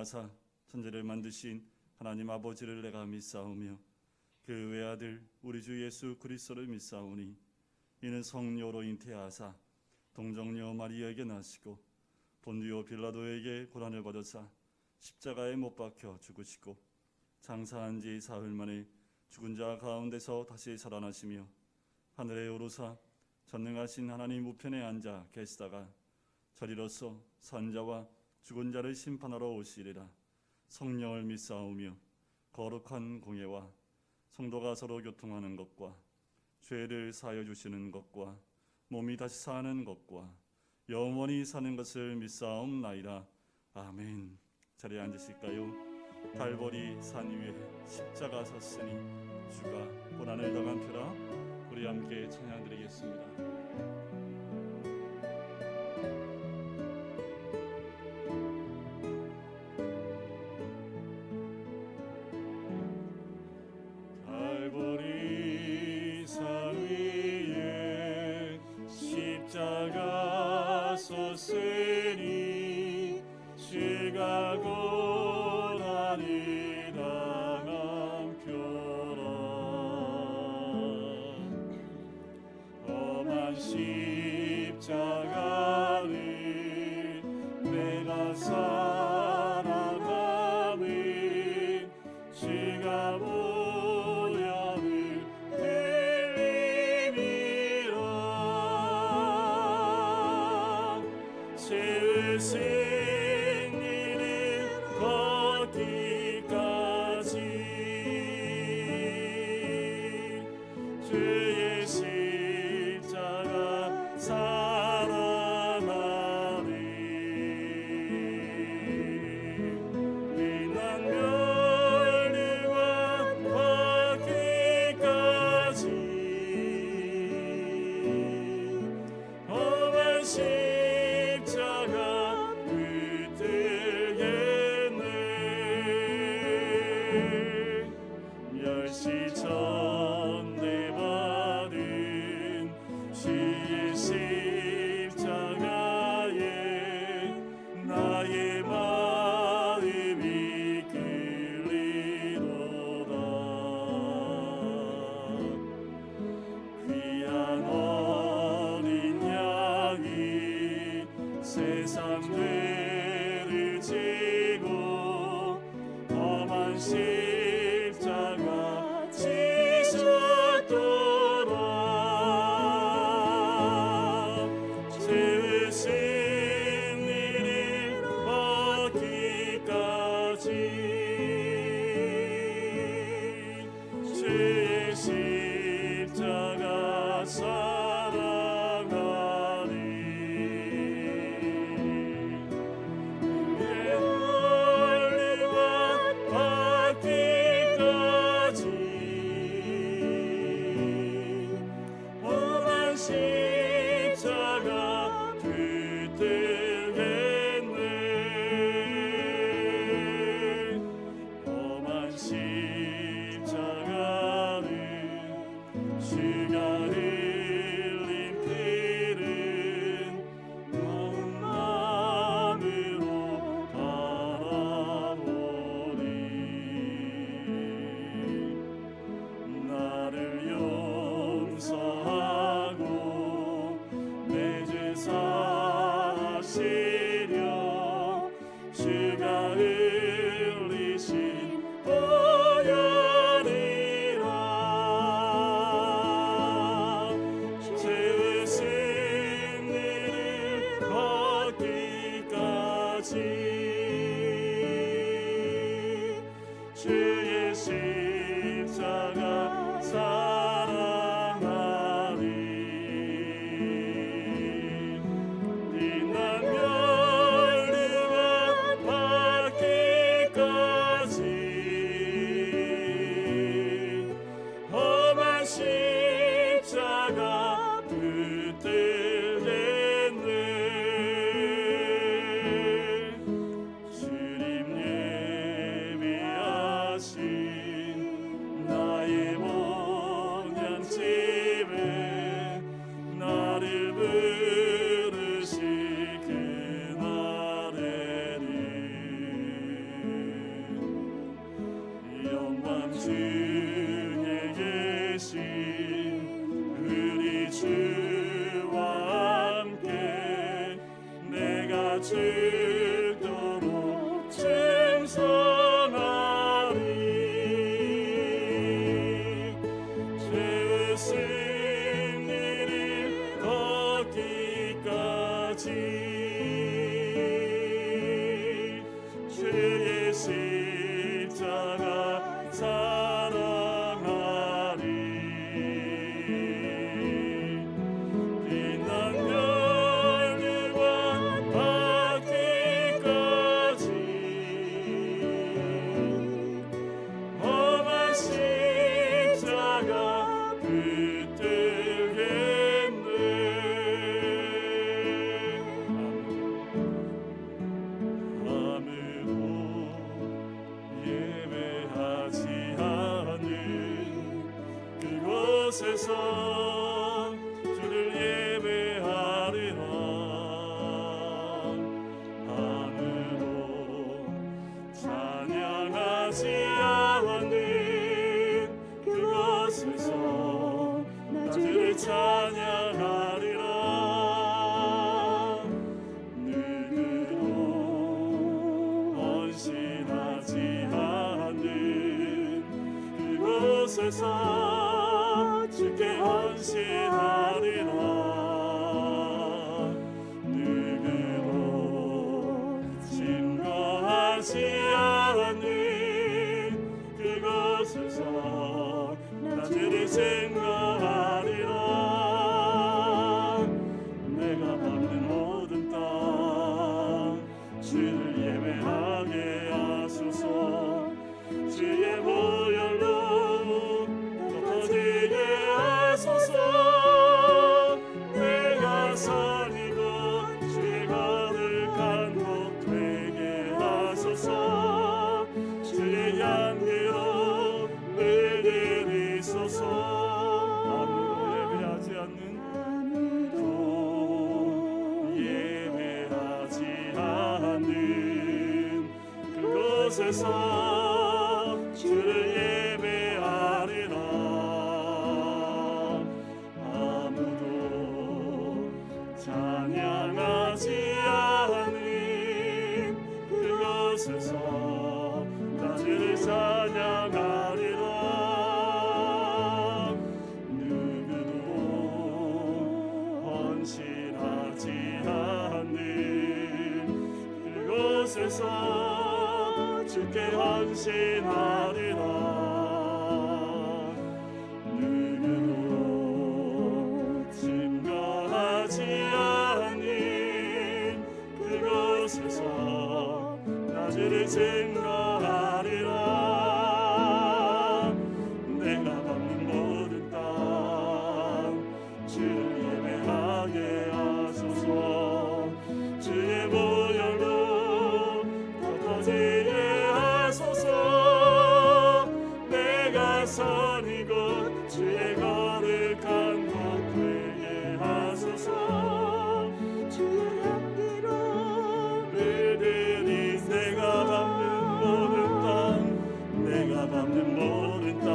인하사 천지를 만드신 하나님 아버지를 내가 믿사오며 그 외아들 우리 주 예수 그리스도를 믿사오니 이는 성령으로 잉태하사 동정녀 마리아에게 나시고 본디오 빌라도에게 고난을 받으사 십자가에 못 박혀 죽으시고 장사한 지 사흘 만에 죽은 자 가운데서 다시 살아나시며 하늘에 오르사 전능하신 하나님 우편에 앉아 계시다가 저리로서 산자와 죽은 자를 심판하러 오시리라. 성령을 믿사오며 거룩한 공예와 성도가 서로 교통하는 것과 죄를 사하여 주시는 것과 몸이 다시 사는 것과 영원히 사는 것을 믿사옵나이다. 아멘. 자리에 앉으실까요? 갈보리 산 위에 십자가 섰으니 주가 고난을 당한 표라. 우리 함께 찬양드리겠습니다. 갈보리 산 위에 십자가 섰으니 주가 고난을 당한 표라. 험한 십자가를 내가 사랑함은 주가 보혈을 흘림이라. 죄의 승리를 걷기까지 주의 십자가 사랑하리. 위난 멸류관 받기까지 험한 십자가 붙들겠네. 멸시전대받은 주의 십자가에 나의 마음이 끌리도다. 귀한 어린 양이 세상 죄를 지고 험한 십자가 지셨도다. 죄의 승리를 얻기까지 주의 십자가 사랑하리. 멸류관 받기까지 험한 십자가 붙들겠네. 험한 십자가는 주가 흘린 피를 온 마음으로 바라보니 나를 용서하고 내 죄 사하시려 주가 흘리신 보혈이라. 죄의 승리를 얻기까지 주의 십자가 사랑하리. 비난 멸류관 받기까지 험한 십자가 붙들겠네. 주님 예비하신 중에 계신 우리 주와 함께 내가 죽도록 충성하리. 죄의 승리를 얻기까지 주의 십자가 사랑하리. 빛난 멸류관 받기까지 험한 십자가 붙들겠네. 아무도 예배하지 않는 그곳에서 주를 예배하리라. 아무도 찬양하지 않는 그곳에서 나 주를 찬양하리라. 누구도 헌신하지 않는 그곳에서 주께 헌신하리라. 누구도 증거하지 않는 그곳에서 나 주를 증거하리라. 내가 밟는 모든 땅 주를 예배하게 하소서. 주의 보혈로 덮어지게 하소서. 내가 선 이곳 주의 거룩한 곳 되게 하소서. 주의 향기로 물들이소서. 아무도 예배하지 않는 예배하지 않는 그곳에서 주를 예배하리라. 아무도 찬양하지 않는 그곳에서 나 주를 찬양하리라. 누구도 헌신하지 않는 그곳에서 주께 헌신하리라. 누구도 증거하지 않는 그곳에서 나 주를 증거하리라. 내가 밟는 모든 땅 주를 예배하게 하소서. 주의 보혈로 덮어지게 하소서. 내가 선 이곳 주의 거룩한 곳 되게 하소서. 주의 향기로 물들이 내가 밟는 모든 땅 내가 밟는 모든 땅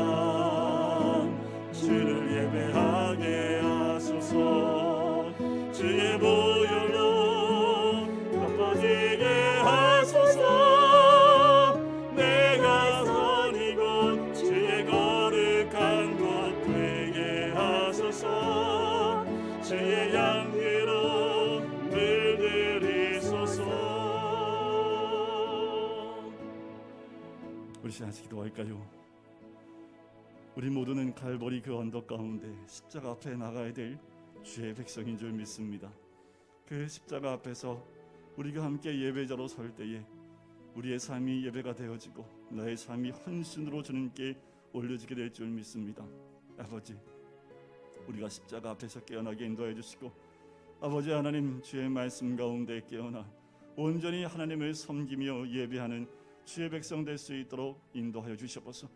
주를 예배하게 하소서. 주의 보혈로 덮어지게 하소서. 내가 선 이곳 주의 거룩한 곳 되게 하소서. 주의 향기로 물들이소서. 우리 시간 기도할까요? 우리 모두는 갈보리 그 언덕 가운데 십자가 앞에 나가야 될 주의 백성인 줄 믿습니다. 그 십자가 앞에서 우리가 함께 예배자로 설 때에 우리의 삶이 예배가 되어지고 나의 삶이 헌신으로 주님께 올려지게 될 줄 믿습니다. 아버지, 우리가 십자가 앞에서 깨어나게 인도해 주시고, 아버지 하나님, 주의 말씀 가운데 깨어나 온전히 하나님을 섬기며 예배하는 주의 백성 될 수 있도록 인도하여 주시옵소서.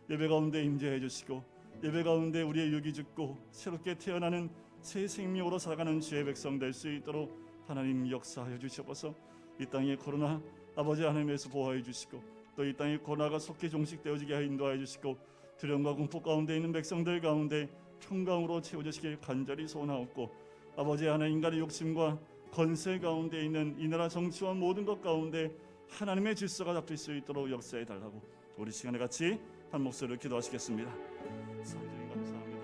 예배 가운데 임재해 주시고, 예배 가운데 우리의 육이 죽고 새롭게 태어나는 새 생명으로 살아가는 주의 백성 될 수 있도록 하나님 역사하여 주시옵소서. 이 땅의 코로나 아버지 하나님에서 보호해 주시고, 또 이 땅의 고나가 속히 종식되어지게 하여 인도하여 주시고 두려움과 공포 가운데 있는 백성들 가운데 평강으로 채워주시길 간절히 소원하옵고 아버지 하나님 인간의 욕심과 권세 가운데 있는 이 나라 정치와 모든 것 가운데 하나님의 질서가 잡힐 수 있도록 역사해 달라고 우리 시간에 같이 한 목소리로 기도하시겠습니다. 성령 감사합니다.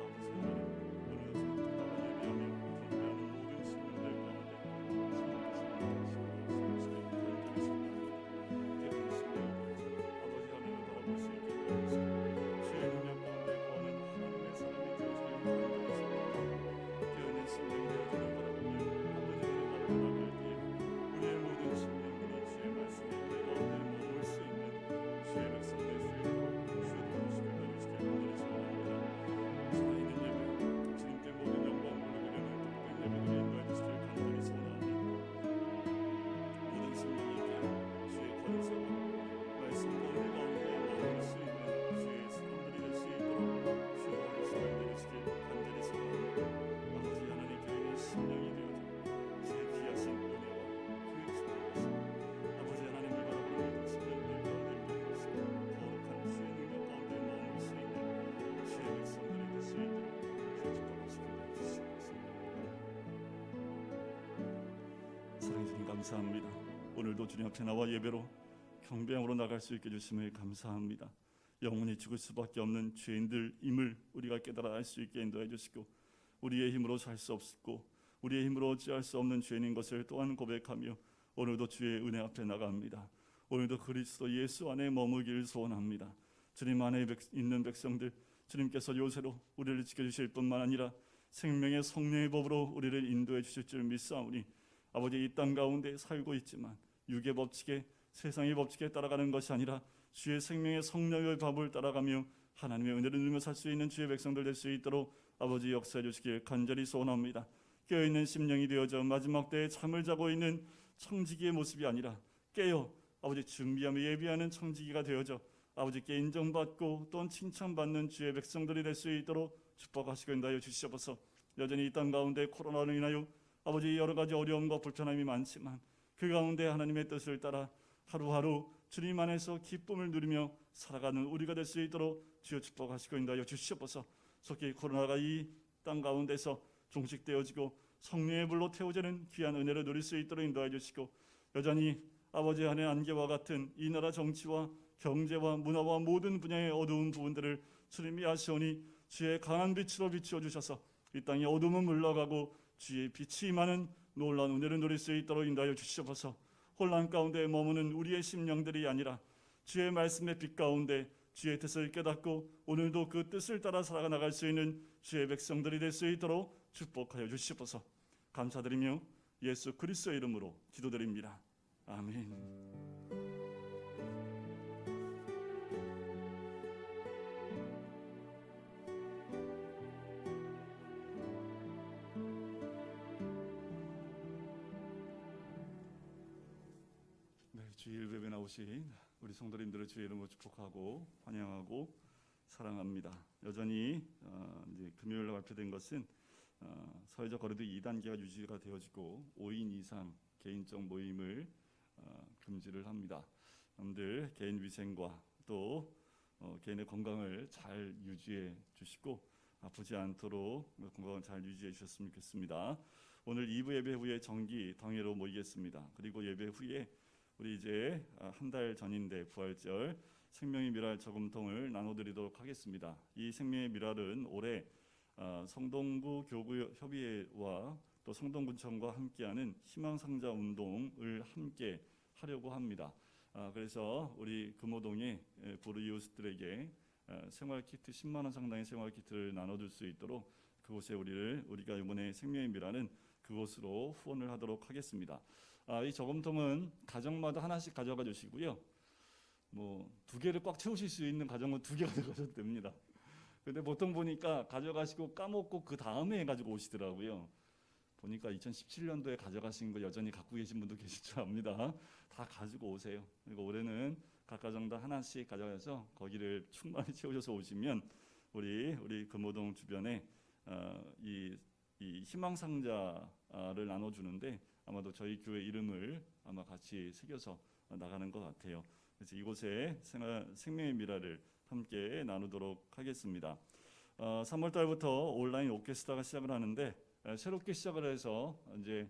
감사합니다. 오늘도 주님 앞에 나와 예배로 경배함으로 나갈 수 있게 해주심을 감사합니다. 영원히 죽을 수밖에 없는 죄인들임을 우리가 깨달아 알 수 있게 인도해 주시고 우리의 힘으로 살 수 없고 우리의 힘으로 어찌할 수 없는 죄인인 것을 또한 고백하며 오늘도 주의 은혜 앞에 나갑니다. 오늘도 그리스도 예수 안에 머무기를 소원합니다. 주님 안에 있는 백성들 주님께서 요새로 우리를 지켜주실 뿐만 아니라 생명의 성령의 법으로 우리를 인도해 주실 줄 믿사오니 아버지 이 땅 가운데 살고 있지만 육의 법칙에 세상의 법칙에 따라가는 것이 아니라 주의 생명의 성령의 법을 따라가며 하나님의 은혜를 누리며 살 수 있는 주의 백성들 될 수 있도록 아버지 역사해 주시길 간절히 소원합니다. 깨어있는 심령이 되어져 마지막 때에 잠을 자고 있는 청지기의 모습이 아니라 깨어 아버지 준비하며 예비하는 청지기가 되어져 아버지께 인정받고 또한 칭찬받는 주의 백성들이 될 수 있도록 축복하시고 인도하여 주시옵소서. 여전히 이 땅 가운데 코로나로 인하여 아버지 여러 가지 어려움과 불편함이 많지만 그 가운데 하나님의 뜻을 따라 하루하루 주님 안에서 기쁨을 누리며 살아가는 우리가 될 수 있도록 주여 축복하시고 인도하여 주시옵소서. 속히 코로나가 이 땅 가운데서 종식되어지고 성령의 불로 태워지는 귀한 은혜를 누릴 수 있도록 인도하여 주시고 여전히 아버지 안의 안개와 같은 이 나라 정치와 경제와 문화와 모든 분야의 어두운 부분들을 주님이 아시오니 주의 강한 빛으로 비추어 주셔서 이 땅의 어둠은 물러가고 주의 빛이 임하는 놀라운 은혜를 누릴 수 있도록 인도하여 주시옵소서. 혼란 가운데 머무는 우리의 심령들이 아니라 주의 말씀의 빛 가운데 주의 뜻을 깨닫고 오늘도 그 뜻을 따라 살아나갈 수 있는 주의 백성들이 될 수 있도록 축복하여 주시옵소서. 감사드리며 예수 그리스도의 이름으로 기도드립니다. 아멘. 주일 예배 나오신 우리 성도님들을 주의 이름으로 축복하고 환영하고 사랑합니다. 여전히 이제 금요일에 발표된 것은 사회적 거리두 2단계가 유지가 되어지고 5인 이상 개인적 모임을 금지를 합니다. 여러분들 개인 위생과 또 개인의 건강을 잘 유지해 주시고 아프지 않도록 건강을 잘 유지해 주셨으면 좋겠습니다. 오늘 2부 예배 후에 정기 당회로 모이겠습니다. 그리고 예배 후에 우리 이제 한 달 전인데 부활절 생명의 미랄 저금통을 나눠드리도록 하겠습니다. 이 생명의 미랄은 올해 성동구 교구 협의회와 또 성동구청과 함께하는 희망상자 운동을 함께 하려고 합니다. 그래서 우리 금호동의 불우이웃들에게 생활키트 10만 원 상당의 생활키트를 나눠줄 수 있도록 그곳에 우리가 이번에 생명의 미랄은 그곳으로 후원을 하도록 하겠습니다. 이 저금통은 가정마다 하나씩 가져가 주시고요. 뭐 2개를 꽉 채우실 수 있는 가정은 2개 가져가셔도 됩니다. 근데 보통 보니까 가져가시고 까먹고 그 다음에 해가지고 오시더라고요. 보니까 2017년도에 가져가신 거 여전히 갖고 계신 분도 계실 줄 압니다. 다 가지고 오세요. 그리고 올해는 각 가정당 하나씩 가져가서 거기를 충분히 채우셔서 오시면 우리 금호동 주변에 이 희망상자를 나눠주는데 아마도 저희 교회 이름을 아마 같이 새겨서 나가는 것 같아요. 그래서 이곳에 생명의 미라를 함께 나누도록 하겠습니다. 3월 달부터 온라인 오케스트라가 시작을 하는데 새롭게 시작을 해서 이제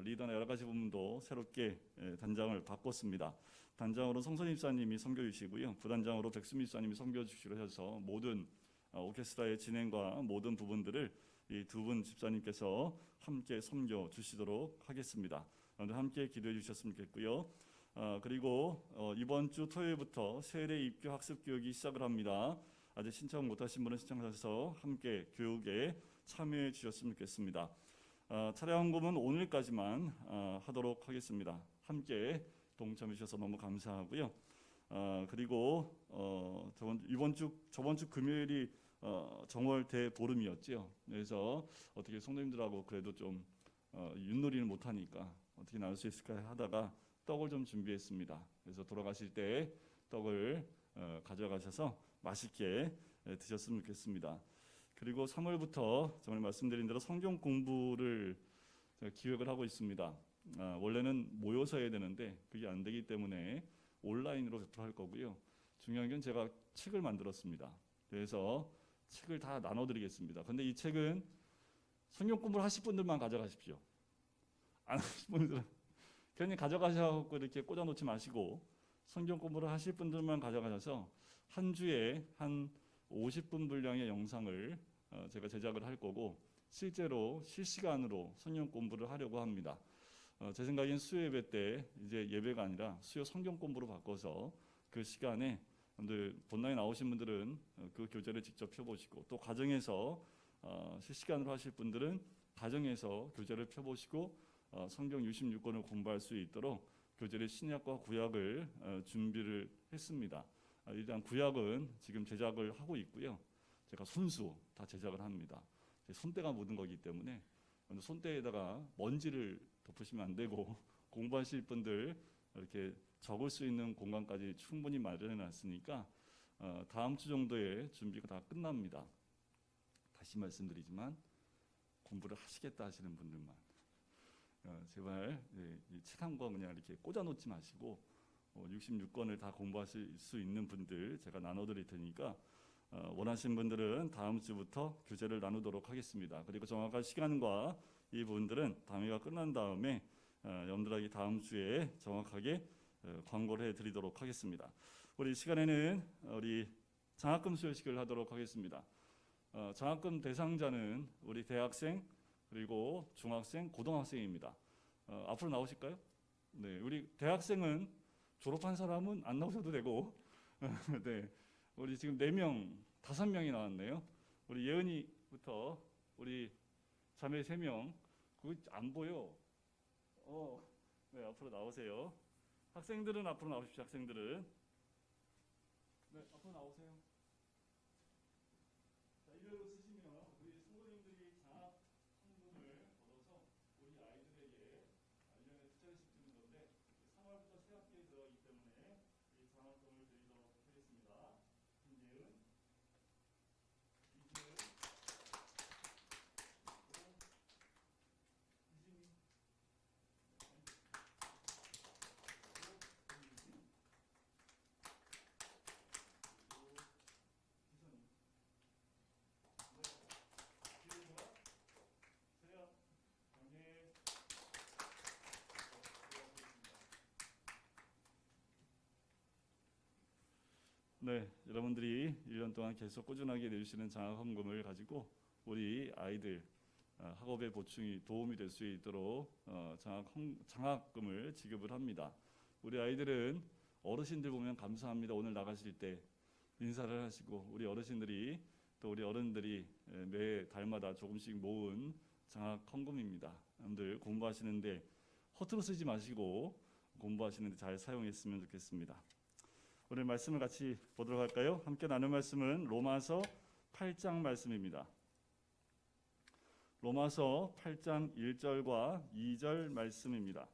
리더나 여러 가지 부분도 새롭게 단장을 바꿨습니다. 단장으로 성선 입사님이 섬겨 주시고요. 부단장으로 백수미 입사님이 섬겨 주시기로 해서 모든 오케스트라의 진행과 모든 부분들을 이 두 분 집사님께서 함께 섬겨 주시도록 하겠습니다. 오늘 함께 기도해 주셨으면 좋겠고요. 그리고 이번 주 토요일부터 세례 입교 학습 교육이 시작을 합니다. 아직 신청 못하신 분은 신청하셔서 함께 교육에 참여해 주셨으면 좋겠습니다. 차량 헌금은 오늘까지만 하도록 하겠습니다. 함께 동참해 주셔서 너무 감사하고요. 그리고 저번 주 금요일이 정월 대보름이었죠. 그래서 어떻게 성도님들하고 그래도 좀 윷놀이를 못하니까 어떻게 나눌 수 있을까 하다가 떡을 좀 준비했습니다. 그래서 돌아가실 때 떡을 가져가셔서 맛있게 드셨으면 좋겠습니다. 그리고 3월부터 정말 말씀드린 대로 성경 공부를 기획을 하고 있습니다. 원래는 모여서 해야 되는데 그게 안 되기 때문에 온라인으로 할 거고요. 중요한 건 제가 책을 만들었습니다. 그래서 책을 다 나눠드리겠습니다. 근데 이 책은 성경 공부를 하실 분들만 가져가십시오. 안 하실 분들은 괜히 가져가셔서 이렇게 꽂아놓지 마시고 성경 공부를 하실 분들만 가져가셔서 한 주에 한 50분 분량의 영상을 제가 제작을 할 거고 실제로 실시간으로 성경 공부를 하려고 합니다. 제 생각엔 수요 예배 때 이제 예배가 아니라 수요 성경 공부로 바꿔서 그 시간에 본당에 나오신 분들은 그 교재를 직접 펴보시고 또 가정에서 실시간으로 하실 분들은 가정에서 교재를 펴보시고 성경 66권을 공부할 수 있도록 교재를 신약과 구약을 준비를 했습니다. 일단 구약은 지금 제작을 하고 있고요. 제가 손수 다 제작을 합니다. 손때가 묻은 거기 때문에 손때에다가 먼지를 덮으시면 안 되고 공부하실 분들 이렇게 적을 수 있는 공간까지 충분히 마련해 놨으니까 다음 주 정도에 준비가 다 끝납니다. 다시 말씀드리지만 공부를 하시겠다 하시는 분들만 제발 책 한 권 그냥 이렇게 꽂아놓지 마시고 66권을 다 공부하실 수 있는 분들 제가 나눠드릴 테니까 원하시는 분들은 다음 주부터 교재를 나누도록 하겠습니다. 그리고 정확한 시간과 이 부분들은 당회가 끝난 다음에 여러분들에게 다음 주에 정확하게 광고를 해드리도록 하겠습니다. 우리 시간에는 우리 장학금 수여식을 하도록 하겠습니다. 장학금 대상자는 우리 대학생 그리고 중학생, 고등학생입니다. 앞으로 나오실까요? 네, 우리 대학생은 졸업한 사람은 안 나오셔도 되고, 네, 우리 지금 4명, 5명이 나왔네요. 우리 예은이부터 우리 자매 3명, 그거 안 보여. 네, 앞으로 나오세요. 학생들은 앞으로 나오십시오. 학생들은. 네, 앞으로 나오세요. 자, 이대로 쓰시면 우리 성도님들이 장학 상금을 얻어서 우리 아이들에게 1년에 투자해서 드리는 건데 3월부터 새 학기에 들어가기 때문에 이 장학금을 드리도록 하겠습니다. 김예은, 이지은, 이진이, 네, 여러분들이 1년 동안 계속 꾸준하게 내주시는 장학헌금을 가지고 우리 아이들 학업의 보충이 도움이 될 수 있도록 장학금을 지급을 합니다. 우리 아이들은 어르신들 보면 감사합니다. 오늘 나가실 때 인사를 하시고 우리 어르신들이 또 우리 어른들이 매 달마다 조금씩 모은 장학헌금입니다. 여러분들 공부하시는데 허투루 쓰지 마시고 공부하시는데 잘 사용했으면 좋겠습니다. 오늘 말씀을 같이 보도록 할까요? 함께 나눌 말씀은 로마서 8장 말씀입니다. 로마서 8장 1절과 2절 말씀입니다.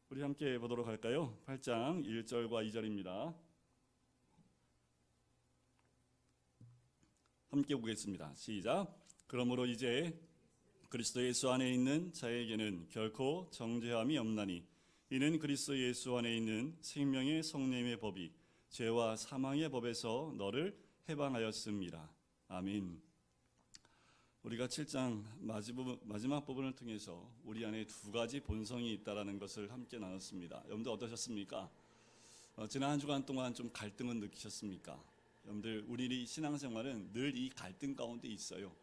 우리 함께 보도록 할까요? 8장 1절과 2절입니다. 함께 보겠습니다. 시작. 그러므로 이제 그리스도 예수 안에 있는 자에게는 결코 정죄함이 없나니 이는 그리스도 예수 안에 있는 생명의 성령의 법이 죄와 사망의 법에서 너를 해방하였습니다. 아멘. 우리가 7장 마지막 부분을 통해서 우리 안에 두 가지 본성이 있다는 것을 함께 나눴습니다. 여러분들 어떠셨습니까? 지난 한 주간 동안 좀 갈등은 느끼셨습니까? 여러분들 우리 신앙생활은 늘 이 갈등 가운데 있어요.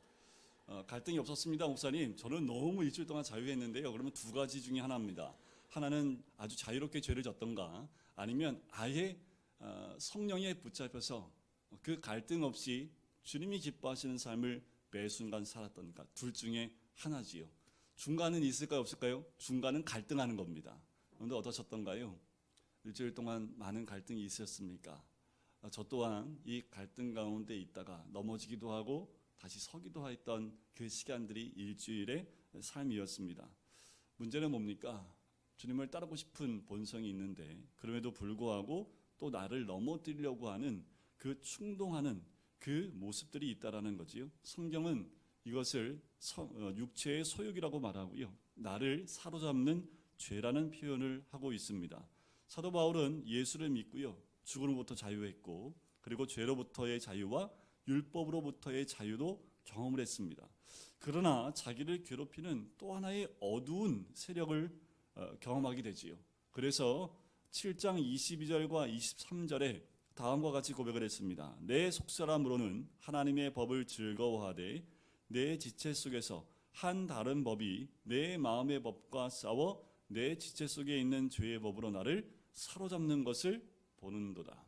갈등이 없었습니다, 목사님. 저는 너무 일주일 동안 자유했는데요. 그러면 두 가지 중에 하나입니다. 하나는 아주 자유롭게 죄를 졌던가, 아니면 아예 성령에 붙잡혀서 그 갈등 없이 주님이 기뻐하시는 삶을 매 순간 살았던가. 둘 중에 하나지요. 중간은 있을까요, 없을까요? 중간은 갈등하는 겁니다. 그런데 어떠셨던가요? 일주일 동안 많은 갈등이 있었습니까? 저 또한 이 갈등 가운데 있다가 넘어지기도 하고 다시 서기도 했던 그 시간들이 일주일의 삶이었습니다. 문제는 뭡니까? 주님을 따르고 싶은 본성이 있는데 그럼에도 불구하고 또 나를 넘어뜨리려고 하는 그 충동하는 그 모습들이 있다라는 거지요. 성경은 이것을 육체의 소욕이라고 말하고요. 나를 사로잡는 죄라는 표현을 하고 있습니다. 사도 바울은 예수를 믿고요. 죽음으로부터 자유했고 그리고 죄로부터의 자유와 율법으로부터의 자유도 경험을 했습니다. 그러나 자기를 괴롭히는 또 하나의 어두운 세력을 경험하게 되지요. 그래서 7장 22절과 23절에 다음과 같이 고백을 했습니다. 내 속사람으로는 하나님의 법을 즐거워하되 내 지체 속에서 한 다른 법이 내 마음의 법과 싸워 내 지체 속에 있는 죄의 법으로 나를 사로잡는 것을 보는도다.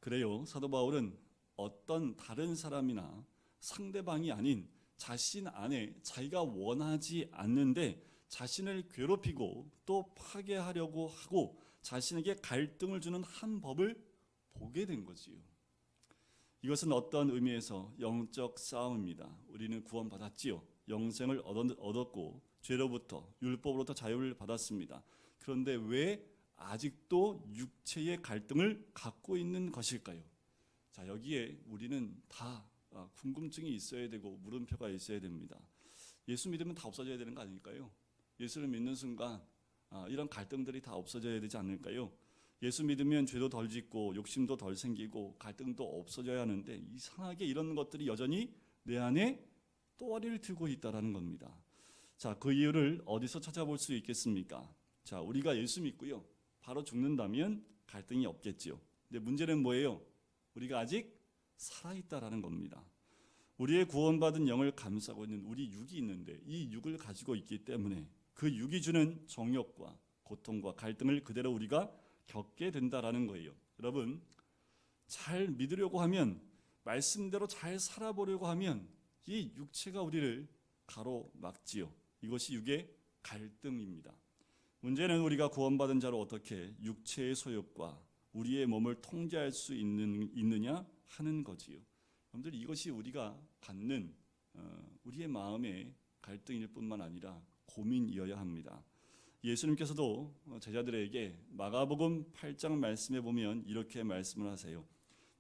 그래요. 사도 바울은 어떤 다른 사람이나 상대방이 아닌 자신 안에 자기가 원하지 않는데 자신을 괴롭히고 또 파괴하려고 하고 자신에게 갈등을 주는 한 법을 보게 된 거지요. 이것은 어떤 의미에서 영적 싸움입니다. 우리는 구원받았지요. 영생을 얻었고 죄로부터 율법으로부터 자유를 받았습니다. 그런데 왜 아직도 육체의 갈등을 갖고 있는 것일까요? 자, 여기에 우리는 다 궁금증이 있어야 되고 물음표가 있어야 됩니다. 예수 믿으면 다 없어져야 되는 거 아닐까요? 예수를 믿는 순간 이런 갈등들이 다 없어져야 되지 않을까요? 예수 믿으면 죄도 덜 짓고 욕심도 덜 생기고 갈등도 없어져야 하는데 이상하게 이런 것들이 여전히 내 안에 또아리를 들고 있다는 겁니다. 자, 그 이유를 어디서 찾아볼 수 있겠습니까? 자, 우리가 예수 믿고요. 바로 죽는다면 갈등이 없겠지요. 근데 문제는 뭐예요? 우리가 아직 살아있다라는 겁니다. 우리의 구원받은 영을 감싸고 있는 우리 육이 있는데 이 육을 가지고 있기 때문에 그 육이 주는 정욕과 고통과 갈등을 그대로 우리가 겪게 된다라는 거예요. 여러분, 잘 믿으려고 하면, 말씀대로 잘 살아보려고 하면 이 육체가 우리를 가로막지요. 이것이 육의 갈등입니다. 문제는 우리가 구원받은 자로 어떻게 육체의 소욕과 우리의 몸을 통제할 수 있느냐 하는 거지요. 여러분들, 이것이 우리가 갖는 우리의 마음의 갈등일 뿐만 아니라 고민이어야 합니다. 예수님께서도 제자들에게 마가복음 8장 말씀에 보면 이렇게 말씀을 하세요.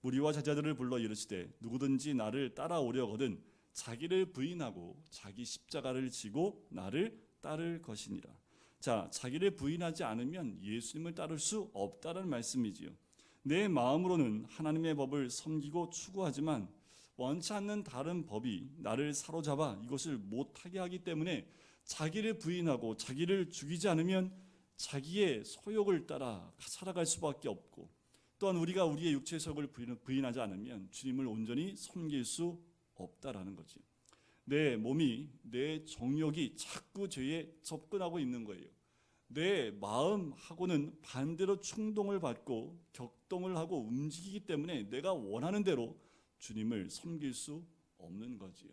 무리와 제자들을 불러 이르시되 누구든지 나를 따라오려거든 자기를 부인하고 자기 십자가를 지고 나를 따를 것이니라. 자, 자기를 부인하지 않으면 예수님을 따를 수 없다는 말씀이지요. 내 마음으로는 하나님의 법을 섬기고 추구하지만 원치 않는 다른 법이 나를 사로잡아 이것을 못하게 하기 때문에 자기를 부인하고 자기를 죽이지 않으면 자기의 소욕을 따라 살아갈 수밖에 없고, 또한 우리가 우리의 육체의 소욕을 부인하지 않으면 주님을 온전히 섬길 수 없다라는 거지. 내 몸이, 내 정욕이 자꾸 죄에 접근하고 있는 거예요. 내 마음하고는 반대로 충동을 받고 격동을 하고 움직이기 때문에 내가 원하는 대로 주님을 섬길 수 없는 거지요.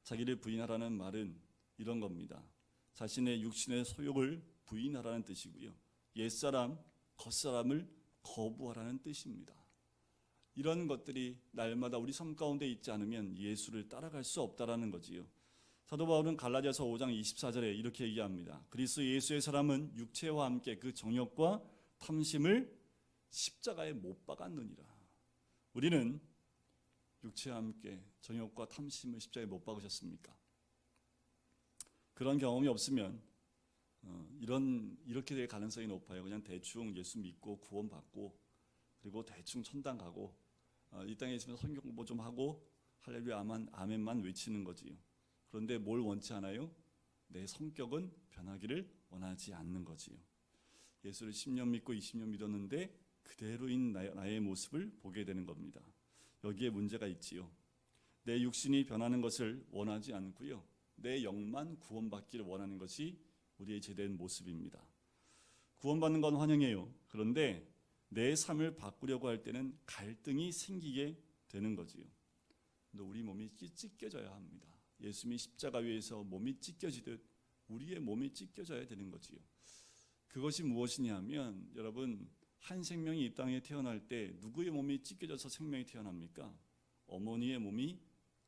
자기를 부인하라는 말은 이런 겁니다. 자신의 육신의 소욕을 부인하라는 뜻이고요. 옛사람, 겉사람을 거부하라는 뜻입니다. 이런 것들이 날마다 우리 삶 가운데 있지 않으면 예수를 따라갈 수 없다라는 거지요. 사도 바울은 갈라디아서 5장 24절에 이렇게 얘기합니다. 그리스도 예수의 사람은 육체와 함께 그 정욕과 탐심을 십자가에 못 박았느니라. 우리는 육체와 함께 정욕과 탐심을 십자가에 못 박으셨습니까? 그런 경험이 없으면 이렇게 될 가능성이 높아요. 그냥 대충 예수 믿고 구원받고 그리고 대충 천당 가고 이 땅에 있으면 성경 공부 좀 하고 할렐루야 아멘만 외치는 거지요. 그런데 뭘 원치 않아요? 내 성격은 변하기를 원하지 않는 거지요. 예수를 10년 믿고 20년 믿었는데 그대로인 나의 모습을 보게 되는 겁니다. 여기에 문제가 있지요. 내 육신이 변하는 것을 원하지 않고요. 내 영만 구원받기를 원하는 것이 우리의 제대된 모습입니다. 구원받는 건 환영해요. 그런데 내 삶을 바꾸려고 할 때는 갈등이 생기게 되는 거지요. 근데 우리 몸이 찢겨져야 합니다. 예수님이 십자가 위에서 몸이 찢겨지듯 우리의 몸이 찢겨져야 되는 거지요. 그것이 무엇이냐 하면 여러분 한 생명이 이 땅에 태어날 때 누구의 몸이 찢겨져서 생명이 태어납니까? 어머니의 몸이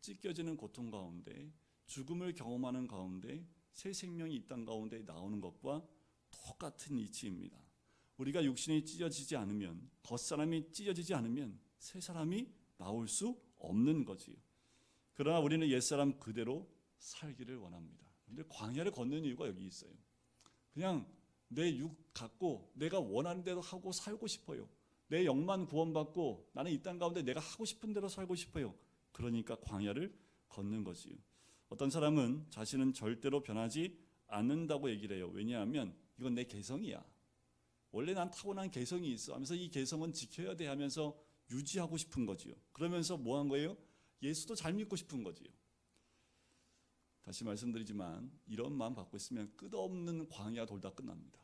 찢겨지는 고통 가운데 죽음을 경험하는 가운데 새 생명이 이 땅 가운데 나오는 것과 똑같은 이치입니다. 우리가 육신이 찢어지지 않으면 겉사람이 찢어지지 않으면 새 사람이 나올 수 없는 거지요. 그러나 우리는 옛사람 그대로 살기를 원합니다. 근데 광야를 걷는 이유가 여기 있어요. 그냥 내 육 갖고 내가 원하는 대로 하고 살고 싶어요. 내 영만 구원받고 나는 이 땅 가운데 내가 하고 싶은 대로 살고 싶어요. 그러니까 광야를 걷는 거지요. 어떤 사람은 자신은 절대로 변하지 않는다고 얘기를 해요. 왜냐하면 이건 내 개성이야. 원래 난 타고난 개성이 있어 하면서 이 개성은 지켜야 돼 하면서 유지하고 싶은 거지요. 그러면서 뭐 한 거예요? 예수도 잘 믿고 싶은 거지요. 다시 말씀드리지만 이런 마음 갖고 있으면 끝없는 광야 돌다 끝납니다.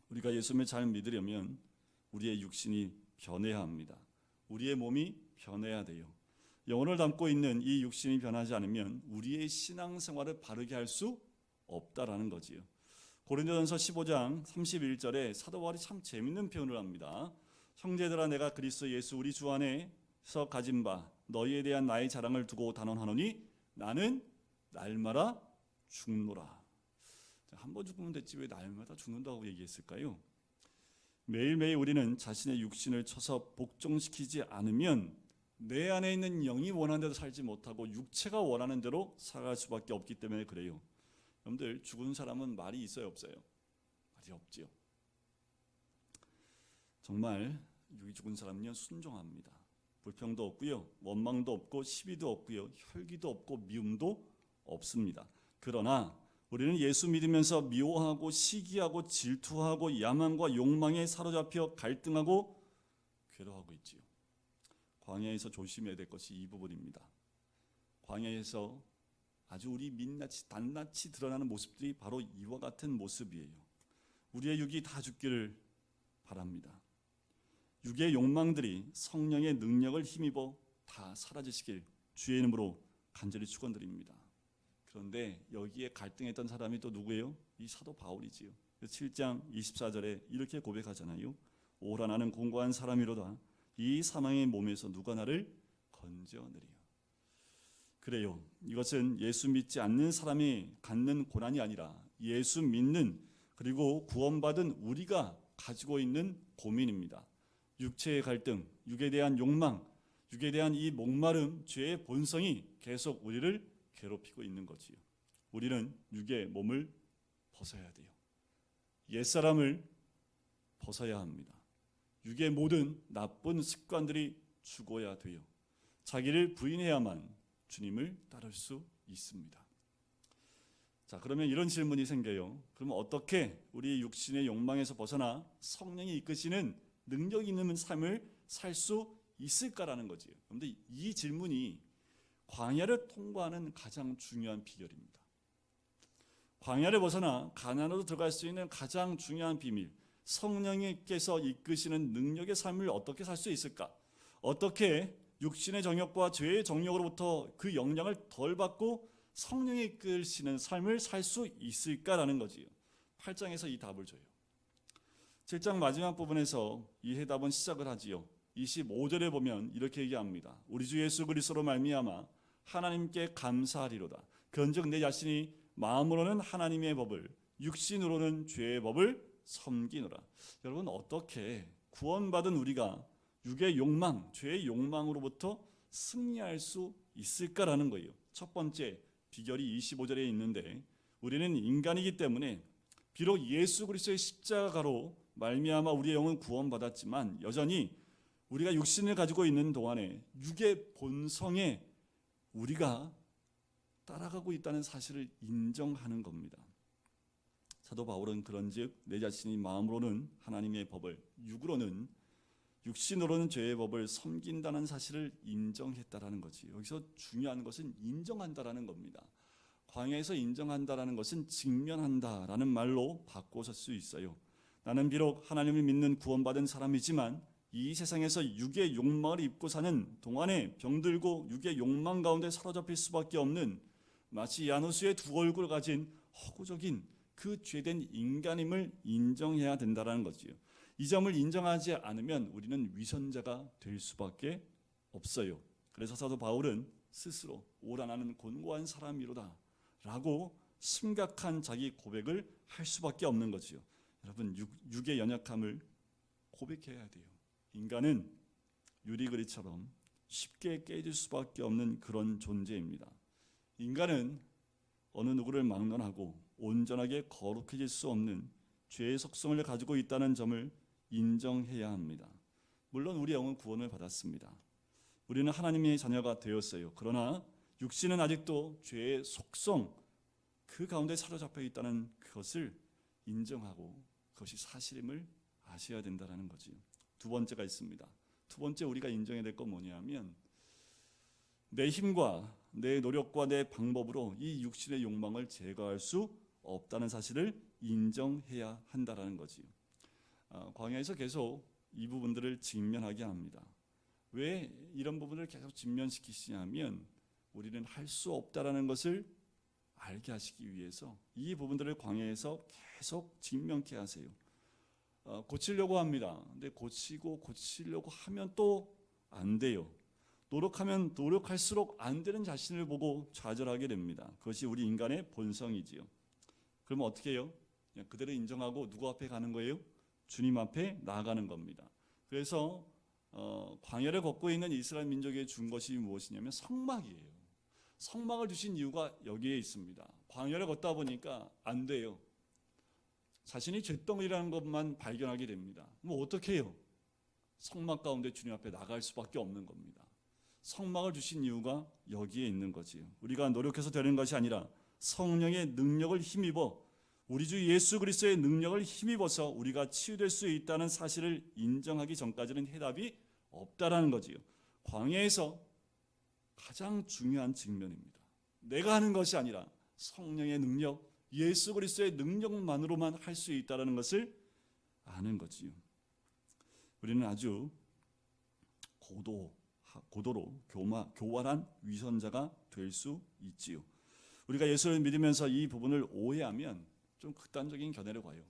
우리가 예수님을 잘 믿으려면 우리의 육신이 변해야 합니다. 우리의 몸이 변해야 돼요. 영혼을 담고 있는 이 육신이 변하지 않으면 우리의 신앙생활을 바르게 할 수 없다라는 거지요. 고린도전서 15장 31절에 사도 바울이 참 재밌는 표현을 합니다. 형제들아 내가 그리스도 예수 우리 주 안에서 가진 바 너희에 대한 나의 자랑을 두고 단언하노니 나는 날마다 죽노라. 한 번 죽으면 됐지 왜 날마다 죽는다고 얘기했을까요? 매일매일 우리는 자신의 육신을 쳐서 복종시키지 않으면 내 안에 있는 영이 원하는 대로 살지 못하고 육체가 원하는 대로 살아갈 수밖에 없기 때문에 그래요. 여러분들 죽은 사람은 말이 있어요 없어요? 말이 없지요. 정말 여기 죽은 사람은요 순종합니다. 불평도 없고요, 원망도 없고 시비도 없고요, 혈기도 없고 미움도 없습니다. 그러나 우리는 예수 믿으면서 미워하고 시기하고 질투하고 야망과 욕망에 사로잡혀 갈등하고 괴로워하고 있지요. 광야에서 조심해야 될 것이 이 부분입니다. 광야에서 아주 우리 민낯이 단낯이 드러나는 모습들이 바로 이와 같은 모습이에요. 우리의 육이 다 죽기를 바랍니다. 육의 욕망들이 성령의 능력을 힘입어 다 사라지시길 주의 이름으로 간절히 축원드립니다. 그런데 여기에 갈등했던 사람이 또 누구예요? 이 사도 바울이지요. 7장 24절에 이렇게 고백하잖아요. 오라 나는 공고한 사람이로다. 이 사망의 몸에서 누가 나를 건져내리요. 그래요. 이것은 예수 믿지 않는 사람이 갖는 고난이 아니라 예수 믿는 그리고 구원받은 우리가 가지고 있는 고민입니다. 육체의 갈등, 육에 대한 욕망, 육에 대한 이 목마름, 죄의 본성이 계속 우리를 괴롭히고 있는 거지요. 우리는 육의 몸을 벗어야 돼요. 옛사람을 벗어야 합니다. 육의 모든 나쁜 습관들이 죽어야 돼요. 자기를 부인해야만 주님을 따를 수 있습니다. 자, 그러면 이런 질문이 생겨요. 그러면 어떻게 우리 육신의 욕망에서 벗어나 성령이 이끄시는 능력 있는 삶을 살 수 있을까라는 거지요. 그런데 이 질문이 광야를 통과하는 가장 중요한 비결입니다. 광야를 벗어나 가나안으로 들어갈 수 있는 가장 중요한 비밀, 성령님께서 이끄시는 능력의 삶을 어떻게 살 수 있을까? 어떻게 육신의 정욕과 죄의 정욕으로부터 그 영향을 덜 받고 성령이 이끄시는 삶을 살 수 있을까라는 거지요. 8장에서 이 답을 줘요. 7장 마지막 부분에서 이 해답은 시작을 하지요. 25절에 보면 이렇게 얘기합니다. 우리 주 예수 그리스도로 말미암아 하나님께 감사하리로다. 그런즉 내 자신이 마음으로는 하나님의 법을 육신으로는 죄의 법을 섬기노라. 여러분 어떻게 구원받은 우리가 육의 욕망, 죄의 욕망으로부터 승리할 수 있을까라는 거예요. 첫 번째 비결이 25절에 있는데, 우리는 인간이기 때문에 비록 예수 그리스도의 십자가로 말미암아 우리의 영은 구원받았지만 여전히 우리가 육신을 가지고 있는 동안에 육의 본성에 우리가 따라가고 있다는 사실을 인정하는 겁니다. 사도 바울은 그런즉 내 자신이 마음으로는 하나님의 법을, 육신으로는 죄의 법을 섬긴다는 사실을 인정했다라는 거지. 여기서 중요한 것은 인정한다라는 겁니다. 광야에서 인정한다라는 것은 직면한다라는 말로 바꿔서 쓸 수 있어요. 나는 비록 하나님을 믿는 구원받은 사람이지만 이 세상에서 육의 욕망을 입고 사는 동안에 병들고 육의 욕망 가운데 사로잡힐 수밖에 없는 마치 야누스의 두 얼굴을 가진 허구적인 그 죄된 인간임을 인정해야 된다는 거지요. 이 점을 인정하지 않으면 우리는 위선자가 될 수밖에 없어요. 그래서 사도 바울은 스스로 오라 나는 곤고한 사람이로다 라고 심각한 자기 고백을 할 수밖에 없는 거지요. 여러분, 육의 연약함을 고백해야 돼요. 인간은 유리그리처럼 쉽게 깨질 수밖에 없는 그런 존재입니다. 인간은 어느 누구를 막론하고 온전하게 거룩해질 수 없는 죄의 속성을 가지고 있다는 점을 인정해야 합니다. 물론 우리 영은 구원을 받았습니다. 우리는 하나님의 자녀가 되었어요. 그러나 육신은 아직도 죄의 속성 그 가운데 사로잡혀 있다는 그것을 인정하고 그것이 사실임을 아셔야 된다는 거지요. 두 번째가 있습니다. 두 번째 우리가 인정해야 될 건 뭐냐면 내 힘과 내 노력과 내 방법으로 이 육신의 욕망을 제거할 수 없다는 사실을 인정해야 한다는 거지요. 광야에서 계속 이 부분들을 직면하게 합니다. 왜 이런 부분을 계속 직면시키시냐면 우리는 할 수 없다라는 것을 알게 하시기 위해서 이 부분들을 광야에서 계속 직면케 하세요. 고치려고 합니다. 근데 고치려고 하면 또 안 돼요. 노력하면 노력할수록 안 되는 자신을 보고 좌절하게 됩니다. 그것이 우리 인간의 본성이지요. 그러면 어떻게 해요? 그냥 그대로 인정하고 누구 앞에 가는 거예요? 주님 앞에 나아가는 겁니다. 그래서 광야를 걷고 있는 이스라엘 민족에 준 것이 무엇이냐면 성막이에요. 성막을 주신 이유가 여기에 있습니다. 광야를 걷다 보니까 안 돼요. 자신이 잿덩이라는 것만 발견하게 됩니다. 뭐 어떻게 해요? 성막 가운데 주님 앞에 나갈 수밖에 없는 겁니다. 성막을 주신 이유가 여기에 있는 거지요. 우리가 노력해서 되는 것이 아니라 성령의 능력을 힘입어 우리 주 예수 그리스도의 능력을 힘입어서 우리가 치유될 수 있다는 사실을 인정하기 전까지는 해답이 없다라는 거지요. 광야에서 가장 중요한 측면입니다. 내가 하는 것이 아니라 성령의 능력, 예수 그리스도의 능력만으로만 할 수 있다는 것을 아는 거지요. 우리는 아주 고도로 교활한 위선자가 될 수 있지요. 우리가 예수를 믿으면서 이 부분을 오해하면 좀 극단적인 견해를 봐요.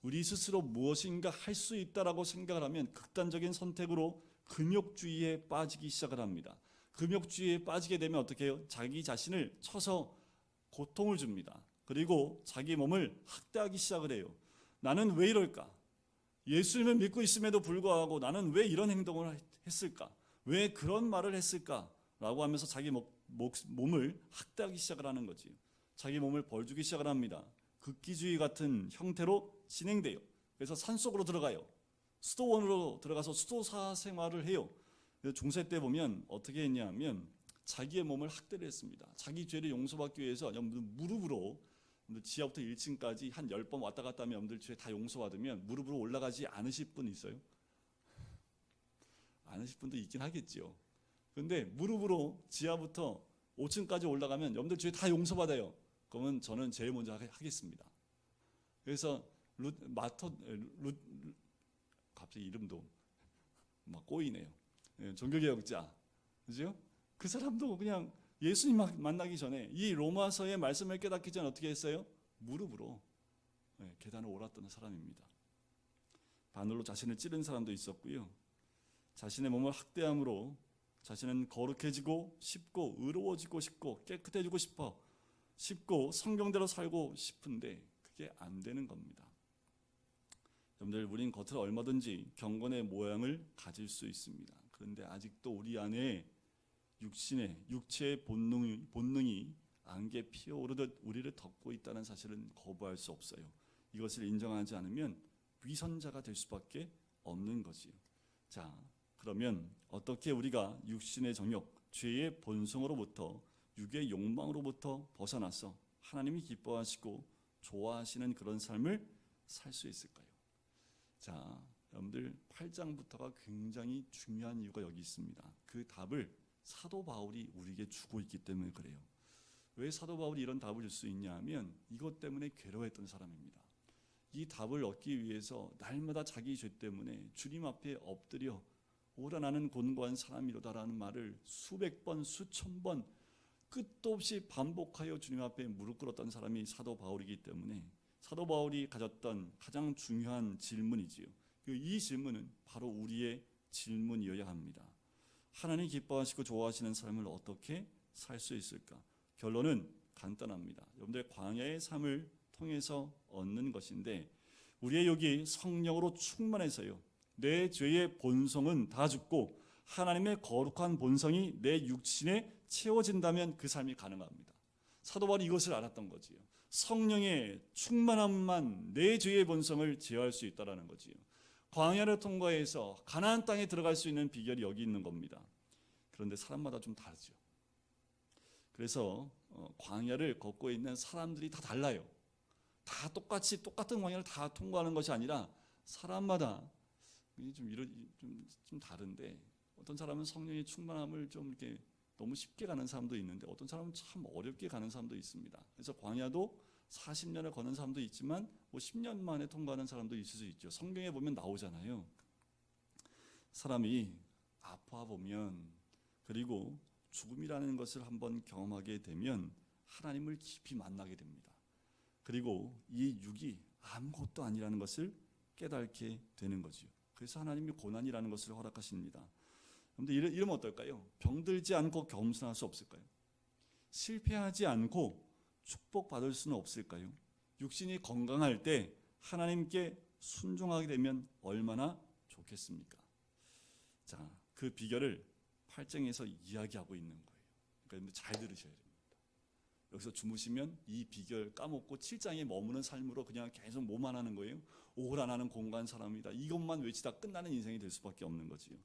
우리 스스로 무엇인가 할 수 있다라고 생각을 하면 극단적인 선택으로 금욕주의에 빠지기 시작을 합니다. 금욕주의에 빠지게 되면 어떻게 해요? 자기 자신을 쳐서 고통을 줍니다. 그리고 자기 몸을 학대하기 시작을 해요. 나는 왜 이럴까? 예수님을 믿고 있음에도 불구하고 나는 왜 이런 행동을 했을까? 왜 그런 말을 했을까? 라고 하면서 자기 몸을 학대하기 시작을 하는 거지. 자기 몸을 벌주기 시작을 합니다. 극기주의 같은 형태로 진행돼요. 그래서 산속으로 들어가요. 수도원으로 들어가서 수도사 생활을 해요. 그래서 중세 때 보면 어떻게 했냐면 자기의 몸을 학대를 했습니다. 자기 죄를 용서받기 위해서 무릎으로 지하부터 1층까지 한 10번 왔다 갔다 하면 여러분들 죄 다 용서받으면 무릎으로 올라가지 않으실 분 있어요? 않으실 분도 있긴 하겠죠. 그런데 무릎으로 지하부터 5층까지 올라가면 여러분들 죄 다 용서받아요. 그러면 저는 제일 먼저 하겠습니다. 그래서 갑자기 이름도 막 꼬이네요. 종교개혁자, 그죠? 그 사람도 그냥 예수님 만나기 전에 이 로마서의 말씀을 깨닫기 전에 어떻게 했어요? 무릎으로 계단을 오랐던 사람입니다. 바늘로 자신을 찌른 사람도 있었고요. 자신의 몸을 학대함으로 자신은 거룩해지고 싶고 의로워지고 싶고 깨끗해지고 싶고 성경대로 살고 싶은데 그게 안 되는 겁니다. 여러분들, 우린 겉으로 얼마든지 경건의 모양을 가질 수 있습니다. 그런데 아직도 우리 안에 육체의 본능이 안개 피어오르듯 우리를 덮고 있다는 사실은 거부할 수 없어요. 이것을 인정하지 않으면 위선자가 될 수밖에 없는 거지요. 자, 그러면 어떻게 우리가 육신의 정욕, 죄의 본성으로부터 육의 욕망으로부터 벗어나서 하나님이 기뻐하시고 좋아하시는 그런 삶을 살 수 있을까요? 자, 여러분들 8장부터가 굉장히 중요한 이유가 여기 있습니다. 그 답을 사도 바울이 우리에게 주고 있기 때문에 그래요. 왜 사도 바울이 이런 답을 줄 수 있냐 하면 이것 때문에 괴로워했던 사람입니다. 이 답을 얻기 위해서 날마다 자기 죄 때문에 주님 앞에 엎드려 오라 나는 곤고한 사람이로다라는 말을 수백 번, 수천 번 끝도 없이 반복하여 주님 앞에 무릎 꿇었던 사람이 사도 바울이기 때문에 사도 바울이 가졌던 가장 중요한 질문이지요. 이 질문은 바로 우리의 질문이어야 합니다. 하나님 기뻐하시고 좋아하시는 삶을 어떻게 살 수 있을까? 결론은 간단합니다. 여러분들 광야의 삶을 통해서 얻는 것인데 우리의 여기 성령으로 충만해서요. 내 죄의 본성은 다 죽고 하나님의 거룩한 본성이 내 육신에 채워진다면 그 삶이 가능합니다. 사도 바울이 이것을 알았던 거지요. 성령의 충만함만 내 죄의 본성을 제어할 수 있다라는 거지요. 광야를 통과해서 가나안 땅에 들어갈 수 있는 비결이 여기 있는 겁니다. 그런데 사람마다 좀 다르죠. 그래서 광야를 걷고 있는 사람들이 다 달라요. 다 똑같이 똑같은 광야를 다 통과하는 것이 아니라 사람마다 좀 다른데 어떤 사람은 성령의 충만함을 좀 이렇게 너무 쉽게 가는 사람도 있는데 어떤 사람은 참 어렵게 가는 사람도 있습니다. 그래서 광야도 40년을 걷는 사람도 있지만 뭐 10년 만에 통과하는 사람도 있을 수 있죠. 성경에 보면 나오잖아요. 사람이 아파 보면 그리고 죽음이라는 것을 한번 경험하게 되면 하나님을 깊이 만나게 됩니다. 그리고 이 육이 아무것도 아니라는 것을 깨닫게 되는 거죠. 그래서 하나님이 고난이라는 것을 허락하십니다. 그런데 이러면 어떨까요? 병들지 않고 겸손할 수 없을까요? 실패하지 않고 축복받을 수는 없을까요? 육신이 건강할 때 하나님께 순종하게 되면 얼마나 좋겠습니까? 자, 그 비결을 8장에서 이야기하고 있는 거예요. 그러니까 잘 들으셔야 됩니다. 여기서 주무시면 이 비결 까먹고 7장에 머무는 삶으로 그냥 계속 뭐만 하는 거예요? 오라 나는 공고한 사람이다. 이것만 외치다 끝나는 인생이 될 수밖에 없는 거지요.